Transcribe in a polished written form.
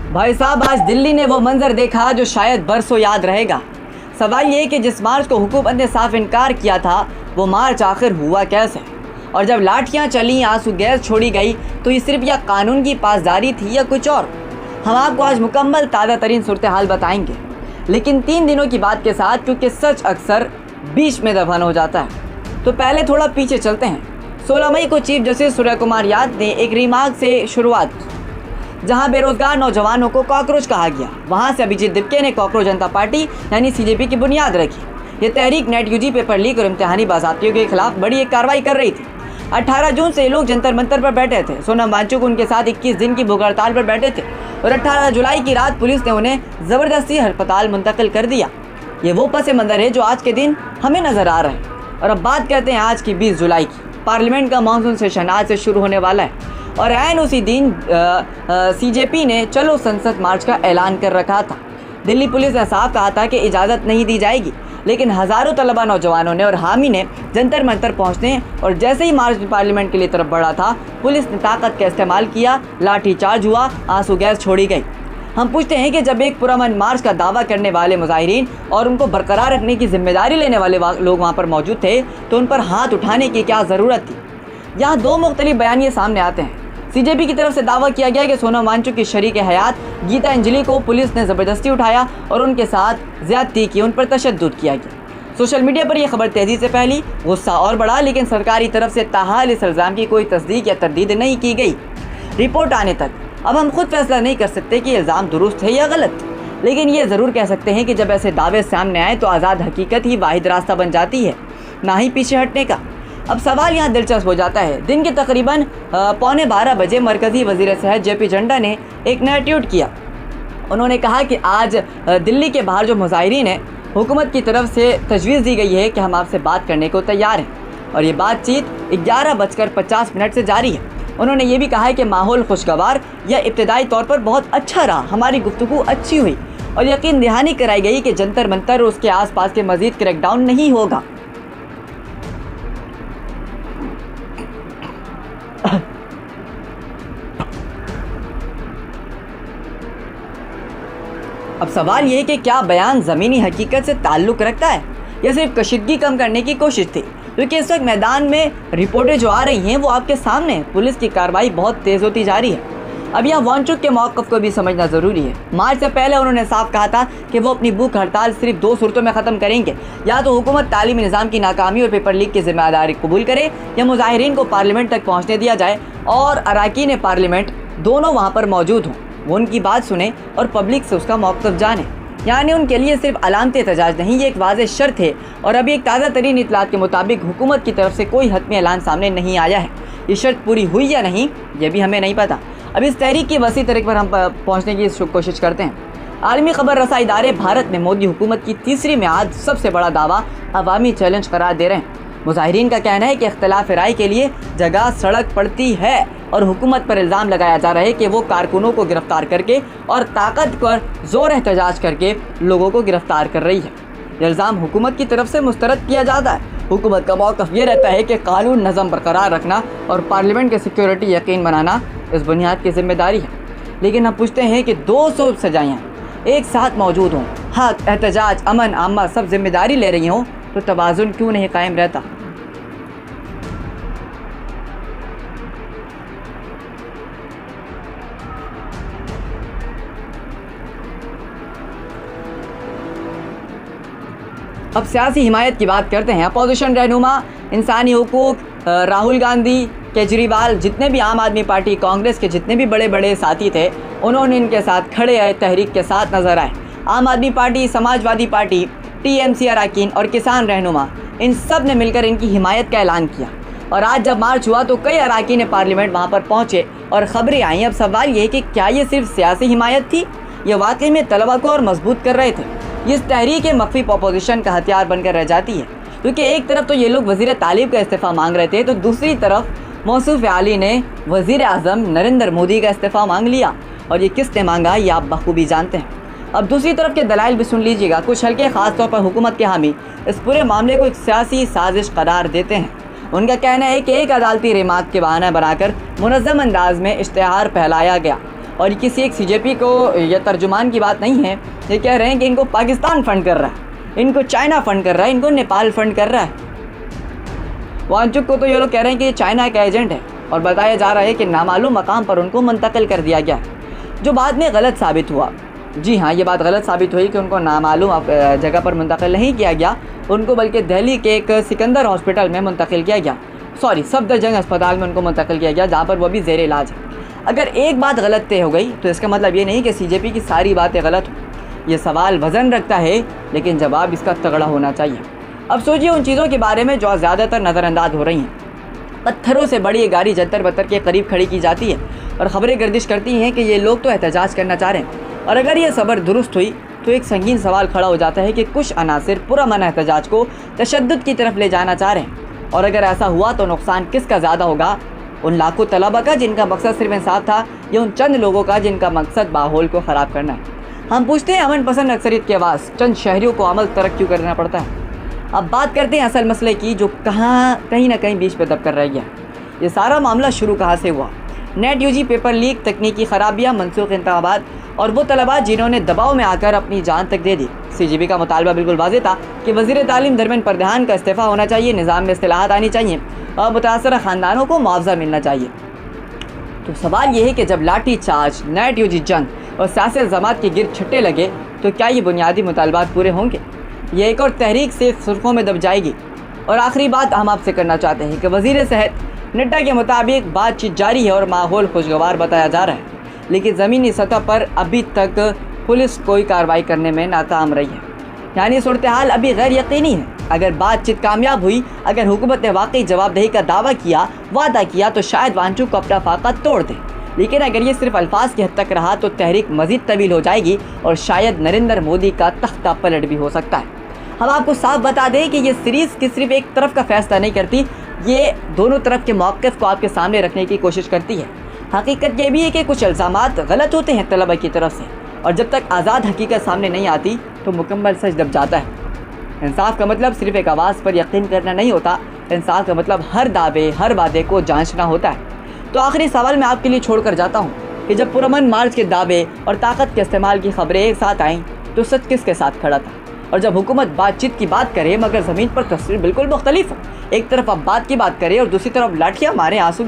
भाई साहब, आज दिल्ली ने वो मंजर देखा जो शायद बरसों याद रहेगा। सवाल ये कि जिस मार्च को हुकूमत ने साफ इनकार किया था, वो मार्च आखिर हुआ कैसे? और जब लाठियाँ चली, आंसू गैस छोड़ी गई, तो ये सिर्फ या कानून की पासदारी थी या कुछ और? हम आपको आज मुकम्मल ताज़ा तरीन सूरत हाल बताएंगे, लेकिन 3 दिनों की बात के साथ, क्योंकि सच अक्सर बीच में दफन हो जाता है। तो पहले थोड़ा पीछे चलते हैं। 16 मई को चीफ जस्टिस सूर्य कुमार यादव ने एक रिमार्क से शुरुआत की, जहां बेरोजगार नौजवानों को कॉकरोच कहा गया। वहां से अभिजीत दिपके ने कॉकरोच जनता पार्टी यानी सीजेपी की बुनियाद रखी। ये तहरीक नेट यूजी पेपर लीक और इम्तिहानी बाज़ाब्तियों के खिलाफ बड़ी एक कार्रवाई कर रही थी। 18 जून से ये लोग जंतर मंतर पर बैठे थे। सोनम वांगचुक उनके साथ 21 दिन की भूख हड़ताल पर बैठे थे और 18 जुलाई की रात पुलिस ने उन्हें ज़बरदस्ती अस्पताल मुंतकिल कर दिया। ये वो पस मंज़र है जो आज के दिन हमें नज़र आ रहा है। और अब बात करते हैं आज की 20 जुलाई की। पार्लियामेंट का मानसून सेशन आज से शुरू होने वाला है और ऐन उसी दिन सीजेपी ने चलो संसद मार्च का ऐलान कर रखा था। दिल्ली पुलिस ने साफ कहा था कि इजाज़त नहीं दी जाएगी, लेकिन हज़ारों तलबा नौजवानों ने और हामी ने जंतर मंतर पहुंचने और जैसे ही मार्च पार्लियामेंट के लिए तरफ बढ़ा था, पुलिस ने ताकत का इस्तेमाल किया, लाठीचार्ज हुआ, आंसू गैस छोड़ी गई। हम पूछते हैं कि जब एक पुरअमन मार्च का दावा करने वाले मुजाहिरीन और उनको बरकरार रखने की जिम्मेदारी लेने वाले लोग वहाँ पर मौजूद थे, तो उन पर हाथ उठाने की क्या ज़रूरत थी? यहाँ 2 मुख्तलिफ बयानिए सामने आते हैं। सीजेपी की तरफ से दावा किया गया कि सोनम वांगचुक की शरीक हयात गीता अंजलि को पुलिस ने ज़बरदस्ती उठाया और उनके साथ ज़्यादती की, उन पर तशद्दुद किया गया। सोशल मीडिया पर यह खबर तेज़ी से फैली, गुस्सा और बढ़ा, लेकिन सरकारी तरफ से ताहाल इस इल्ज़ाम की कोई तस्दीक या तरदीद नहीं की गई। रिपोर्ट आने तक अब हम खुद फैसला नहीं कर सकते कि इल्ज़ाम दुरुस्त है या गलत, लेकिन ये ज़रूर कह सकते हैं कि जब ऐसे दावे सामने आए तो आज़ाद हकीकत ही वाहिद रास्ता बन जाती है, ना ही पीछे हटने का। अब सवाल यहाँ दिलचस्प हो जाता है। दिन के तकरीबन 11:15 बजे मरकज़ी वज़ीर सेहत JP झंडा ने एक नया ट्वीट किया। उन्होंने कहा कि आज दिल्ली के बाहर जो मुजाहिरीन हैं, हुकूमत की तरफ से तजवीज़ दी गई है कि हम आपसे बात करने को तैयार हैं और ये बातचीत 11:50 से जारी है। उन्होंने ये भी कहा है कि माहौल खुशगवार या इब्तदाई तौर पर बहुत अच्छा रहा, हमारी गुफ्तगू अच्छी हुई और यकीन दहानी कराई गई कि जंतर मंतर और उसके आसपास के मज़ीद क्रैकडाउन नहीं होगा। अब सवाल ये है कि क्या बयान ज़मीनी हकीकत से ताल्लुक़ रखता है या सिर्फ कशीदगी कम करने की कोशिश थी? क्योंकि इस वक्त मैदान में रिपोर्टें जो आ रही हैं वो आपके सामने हैं। पुलिस की कार्रवाई बहुत तेज़ होती जा रही है। अब यहाँ वांगचुक के मौक़िफ़ को भी समझना ज़रूरी है। मार्च से पहले उन्होंने साफ कहा था कि वो अपनी भूख हड़ताल सिर्फ 2 सूरतों में ख़त्म करेंगे, या तो हुकूमत तालीमी निज़ाम की नाकामी और पेपर लीक की जिम्मेदारी कबूल करे या मुजाहिरीन को पार्लियामेंट तक पहुँचने दिया जाए और अरकान पार्लियामेंट दोनों वहाँ पर मौजूद हों, वो उनकी बात सुने और पब्लिक से उसका मौक़िफ़ जाने। यानी उनके लिए सिर्फ अलामत एहतजाज नहीं, ये एक वाज़ेह शर्त है और अभी एक ताज़ा तरीन इत्तलात के मुताबिक हुकूमत की तरफ से कोई हतमी ऐलान सामने नहीं आया है। ये शर्त पूरी हुई या नहीं, ये भी हमें नहीं पता। अब इस तहरीक की वसी तरीक़ पर हम पहुँचने की कोशिश करते हैं। आलमी खबर रसा इदारे भारत में मोदी हुकूमत की तीसरी मियाद सबसे बड़ा दावा अवामी चैलेंज करार दे रहे हैं। मुजाहिरीन का कहना है कि इख्तिलाफ राय के लिए जगह सड़क पड़ती है और हुकूमत पर इल्ज़ाम लगाया जा रहा है कि वो कारकुनों को गिरफ्तार करके और ताकत पर ज़ोर एहतजाज करके लोगों को गिरफ्तार कर रही है। इल्ज़ाम हुकूमत की तरफ से मुस्तरद किया जाता है। हुकूमत का मौक़िफ़ ये रहता है कि कानून नज़म बरकरार रखना और पार्लियामेंट की सिक्योरिटी यकीन बनाना इस बुनियाद की जिम्मेदारी है। लेकिन हम पूछते हैं कि 200 सजाएँ एक साथ मौजूद हों, हक, एहतजाज, अमन, आमा सब जिम्मेदारी ले रही हों, तो तवाज़ुन क्यों नहीं कायम रहता? अब सियासी हिमायत की बात करते हैं। अपोजिशन रहनुमा, इंसानी हुकूक, राहुल गांधी, केजरीवाल, जितने भी आम आदमी पार्टी, कांग्रेस के जितने भी बड़े बड़े साथी थे, उन्होंने इनके साथ खड़े आए, तहरीक के साथ नज़र आए। आम आदमी पार्टी, समाजवादी पार्टी, TMC अरकान और किसान रहनुमा, इन सब ने मिलकर इनकी हिमायत का ऐलान किया। और आज जब मार्च हुआ तो कई अरकान पार्लियामेंट वहाँ पर पहुँचे और ख़बरें आई। अब सवाल ये है कि क्या ये सिर्फ सियासी हिमायत थी या वाकई में तलबा को और मजबूत कर रहे थे? इस तहरीक मख्फी अपोजिशन का हथियार बनकर रह जाती है, क्योंकि एक तरफ तो ये लोग वज़ीर तालीम का इस्तीफ़ा मांग रहे थे, तो दूसरी तरफ मौसूफ आली ने वज़ीर आज़म नरेंद्र मोदी का इस्तीफ़ा मांग लिया। और ये किसने मांगा, ये आप बखूबी जानते हैं। अब दूसरी तरफ के दलाइल भी सुन लीजिएगा। कुछ हल्के ख़ास तौर पर हुकूमत के हामी इस पूरे मामले को एक सियासी साजिश करार देते हैं। उनका कहना है कि एक अदालती रिमार्क के बहाना बनाकर मुनज़्ज़म अंदाज में इश्तिहार फैलाया गया और किसी एक CJP को या तर्जुमान की बात नहीं है। ये कह रहे हैं कि इनको पाकिस्तान फ़ंड कर रहा है, इनको चाइना फ़ंड कर रहा है, इनको नेपाल फ़ंड कर रहा है। वांगचुक को तो ये लोग कह रहे हैं कि ये चाइना का एजेंट है और बताया जा रहा है कि नामालूम मकाम पर उनको मुंतकिल कर दिया गया, जो बाद में गलत साबित हुआ। जी हाँ, ये बात गलत साबित हुई कि उनको नामालूम जगह पर मुंतकिल नहीं किया गया, उनको बल्कि दिल्ली के एक सिकंदर हॉस्पिटल में मुंतकिल किया गया, सफदरजंग अस्पताल में उनको मुंतकिल किया गया, जहाँ पर वो भी ज़ेर इलाज है। अगर एक बात गलत तय हो गई तो इसका मतलब ये नहीं कि CJP की सारी बातें गलत हो। ये सवाल वज़न रखता है, लेकिन जवाब इसका तगड़ा होना चाहिए। अब सोचिए उन चीज़ों के बारे में जो ज़्यादातर नज़रअंदाज हो रही हैं। पत्थरों से बड़ी ये गाड़ी जंतर मंतर के करीब खड़ी की जाती है और ख़बरें गर्दिश करती हैं कि ये लोग तो एहतजाज करना चाह रहे हैं। और अगर ये खबर दुरुस्त हुई तो एक संगीन सवाल खड़ा हो जाता है कि कुछ अनासिर पुरअमन एहतजाज को तशद्दुद की तरफ ले जाना चाह रहे हैं। और अगर ऐसा हुआ तो नुकसान किसका ज़्यादा होगा, उन लाखों तलबा का जिनका मकसद सिर्फ इंसाफ था, या उन चंद लोगों का जिनका मकसद माहौल को ख़राब करना है। हम पूछते हैं अमन पसंद अक्सरियत की आवाज़ चंद शहरियों को अमल तरक क्यों करना पड़ता है। अब बात करते हैं असल मसले की, जो कहीं ना कहीं बीच पे दब कर रह गया। ये सारा मामला शुरू कहाँ से हुआ? नेट UG पेपर लीक, तकनीकी खराबियाँ, मनसूख इंतखाबात और वो तलबा जिन्होंने दबाव में आकर अपनी जान तक दे दी। CJP का मुतालबा बिल्कुल वाज़ेह था कि वज़ीर तालीम धर्मेंद्र प्रधान का इस्तीफ़ा होना चाहिए, निज़ाम में इस्तिलाहत आनी चाहिए और मुतासरा ख़ानदानों को मुआवजा मिलना चाहिए। तो सवाल ये है कि जब लाठी चार्ज, नेट UG जंग और सियासी जमात के गिर छट्टे लगे तो क्या ये बुनियादी मुतालबात पूरे होंगे? ये एक और तहरीक से सुर्खों में दब जाएगी। और आखिरी बात हम आपसे करना चाहते हैं कि वज़ीर सेहत नड्डा के मुताबिक बातचीत जारी है और माहौल खुशगवार बताया जा रहा है, लेकिन ज़मीनी सतह पर अभी तक पुलिस कोई कार्रवाई करने में नाकाम रही है। यानी सूरत हाल अभी गैर यकीनी है। अगर बातचीत कामयाब हुई, अगर हुकूमत ने वाकई जवाबदेही का वादा किया तो शायद वांगचुक को अपना फाका तोड़ दे। लेकिन अगर ये सिर्फ अल्फाज की हद तक रहा तो तहरीक मज़ीद तवील हो जाएगी और शायद नरेंद्र मोदी का तख्ता पलट भी हो सकता है। हम आपको साफ बता दें कि ये सीरीज़ की सिर्फ एक तरफ का फैसला नहीं करती, ये दोनों तरफ के मौक़िफ़ को आपके सामने रखने की कोशिश करती है। हकीकत ये भी है कि कुछ इल्ज़ामात गलत होते हैं तलबा की तरफ से, और जब तक आज़ाद हकीकत सामने नहीं आती तो मुकम्मल सच दब जाता है। इंसाफ का मतलब सिर्फ एक आवाज़ पर यकीन करना नहीं होता, इंसाफ का मतलब हर दावे, हर वादे को जांचना होता है। तो आखिरी सवाल मैं आपके लिए छोड़ कर जाता हूँ कि जब पुरअमन मार्च के दावे और ताकत के इस्तेमाल की खबरें एक साथ आईं तो सच किसके साथ खड़ा था? और जब हुकूमत बातचीत की बात करे मगर ज़मीन पर तस्वीर बिल्कुल मुख्तलिफ हो, एक तरफ आप बात की बात करें और दूसरी तरफ लाठियाँ मारें आंसू